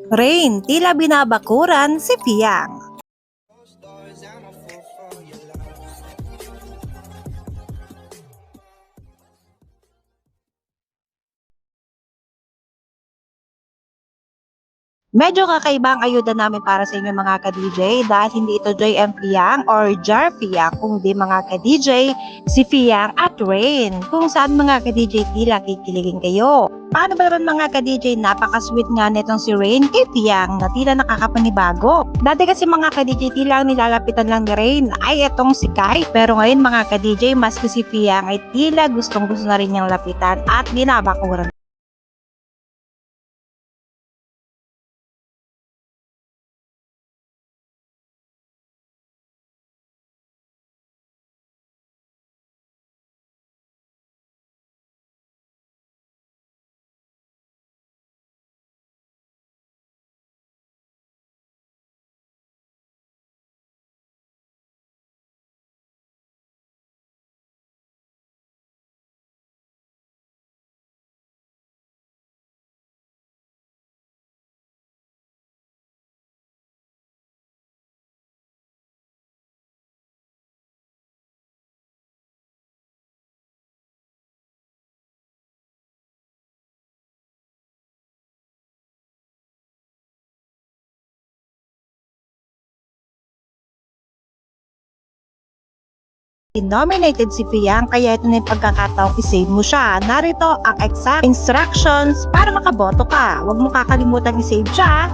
Rain, tila binabakuran si Fiang. Medyo kakaiba ang ayuda namin para sa inyo mga ka-DJ dahil hindi ito JM Fiang or Jar Fiang, kundi mga ka-DJ, si Fiang at Rain. Kung saan mga ka-DJ tila kikiligin kayo. Paano ba naman mga ka-DJ, napaka-sweet nga nitong si Rain kay Fiang na tila nakakapanibago. Dati kasi mga ka-DJ tila ang nilalapitan lang ni Rain ay itong si Kai. Pero ngayon mga ka-DJ, maski si Fiang ay tila gustong gusto na rin niyang lapitan at binabakuran. Nominated si Fiang kaya ito na yung pagkakataong isave mo siya. Narito ang exact instructions para makaboto ka. Huwag mo kakalimutan isave siya.